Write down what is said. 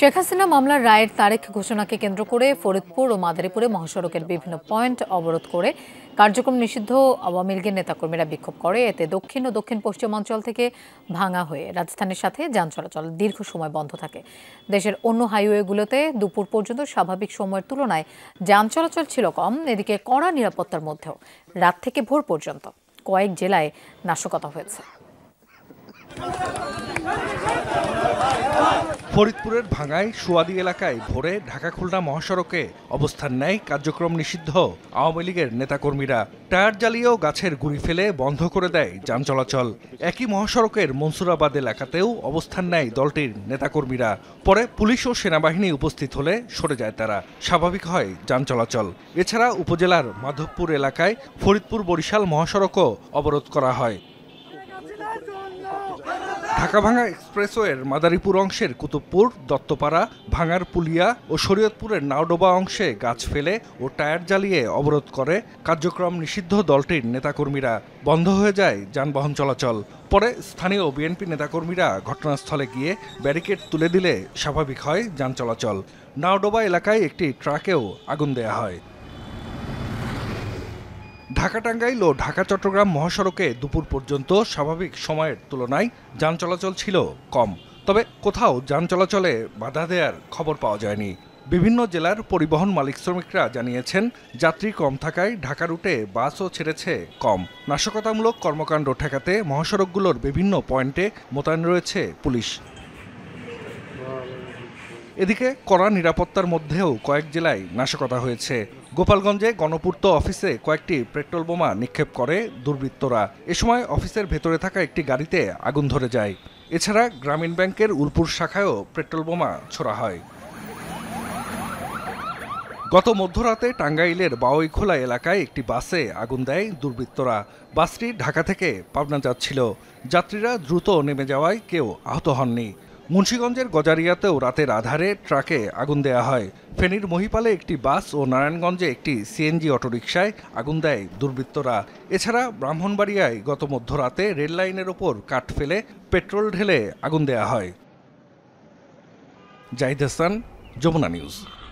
শেখ হাসিনা মামলার রায়ের তারিখ ঘোষণাকে কেন্দ্র করে ফরিদপুর ও মাদারীপুরে মহাসড়কের বিভিন্ন পয়েন্ট অবরোধ করে কার্যক্রম নিষিদ্ধ আওয়ামী লীগের নেতাকর্মীরা বিক্ষোভ করে। এতে দক্ষিণ ও দক্ষিণ পশ্চিমাঞ্চল থেকে ভাঙা হয়ে রাজধানীর সাথে যান চলাচল দীর্ঘ সময় বন্ধ থাকে। দেশের অন্য হাইওয়েগুলোতে দুপুর পর্যন্ত স্বাভাবিক সময়ের তুলনায় যান চলাচল ছিল কম। এদিকে কড়া নিরাপত্তার মধ্যেও রাত থেকে ভোর পর্যন্ত কয়েক জেলায় নাশকতা হয়েছে। ফরিদপুরের ভাঙ্গায় সুয়াদি এলাকায় ভোরে ঢাকা খুলনা মহাসড়কে অবস্থান নেয় কার্যক্রম নিষিদ্ধ আওয়ামী লীগের নেতাকর্মীরা। টায়ার জ্বালিয়েও গাছের গুঁড়ি ফেলে বন্ধ করে দেয় যান চলাচল। একই মহাসড়কের মনসুরাবাদ এলাকাতেও অবস্থান নেয় দলটির নেতাকর্মীরা। পরে পুলিশ ও সেনাবাহিনী উপস্থিত হলে সরে যায় তারা, স্বাভাবিক হয় যান চলাচল। এছাড়া উপজেলার মাধবপুর এলাকায় ফরিদপুর বরিশাল মহাসড়কও অবরোধ করা হয়। ঢাকা-ভাঙ্গা এক্সপ্রেসওয়ের মাদারীপুর অংশের কুতুবপুর, দত্তপাড়া, ভাঙ্গার পুলিয়া ও শরীয়তপুরের নাওডোবা অংশে গাছ ফেলে ও টায়ার জ্বালিয়ে অবরোধ করে কার্যক্রম নিষিদ্ধ দলটির নেতাকর্মীরা। বন্ধ হয়ে যায় যানবাহন চলাচল। পরে স্থানীয় বিএনপি নেতাকর্মীরা ঘটনাস্থলে গিয়ে ব্যারিকেড তুলে দিলে স্বাভাবিক হয় যান চলাচল। নাওডোবা এলাকায় একটি ট্রাকেও আগুন দেয়া হয়। ঢাকা টাঙ্গাইল ও ঢাকা চট্টগ্রাম মহাসড়কে দুপুর পর্যন্ত স্বাভাবিক সময়ের তুলনায় যান চলাচল ছিল কম, তবে কোথাও যান চলাচলে বাধা দেওয়ার খবর পাওয়া যায়নি। বিভিন্ন জেলার পরিবহন মালিক শ্রমিকরা জানিয়েছেন, যাত্রী কম থাকায় ঢাকা রুটে বাসও ছেড়েছে কম। নাশকতামূলক কর্মকাণ্ড ঠেকাতে মহাসড়কগুলোর বিভিন্ন পয়েন্টে মোতায়েন রয়েছে পুলিশ। এদিকে কড়া নিরাপত্তার মধ্যেও কয়েক জেলায় নাশকতা হয়েছে। গোপালগঞ্জে গণপূর্ত অফিসে কয়েকটি পেট্রোল বোমা নিক্ষেপ করে দুর্বৃত্তরা। এ সময় অফিসের ভেতরে থাকা একটি গাড়িতে আগুন ধরে যায়। এছাড়া গ্রামীণ ব্যাংকের উলপুর শাখায়ও পেট্রোল বোমা ছোড়া হয়। গত মধ্যরাতে টাঙ্গাইলের বাওইখোলা এলাকায় একটি বাসে আগুন দেয় দুর্বৃত্তরা। বাসটি ঢাকা থেকে পাবনা যাচ্ছিল। যাত্রীরা দ্রুত নেমে যাওয়ায় কেউ আহত হননি। মুন্সিগঞ্জের গজারিয়াতেও রাতের আধারে ট্রাকে আগুন দেয়া হয়। ফেনীর মহিপালে একটি বাস ও নারায়ণগঞ্জে একটি সিএনজি অটোরিকশায় আগুন দেয় দুর্বৃত্তরা। এছাড়া ব্রাহ্মণবাড়িয়ায় গত মধ্যরাতে রেল লাইনের ওপর কাঠ ফেলে পেট্রোল ঢেলে আগুন দেয়া হয়। জাহিদ হাসান, যমুনা নিউজ।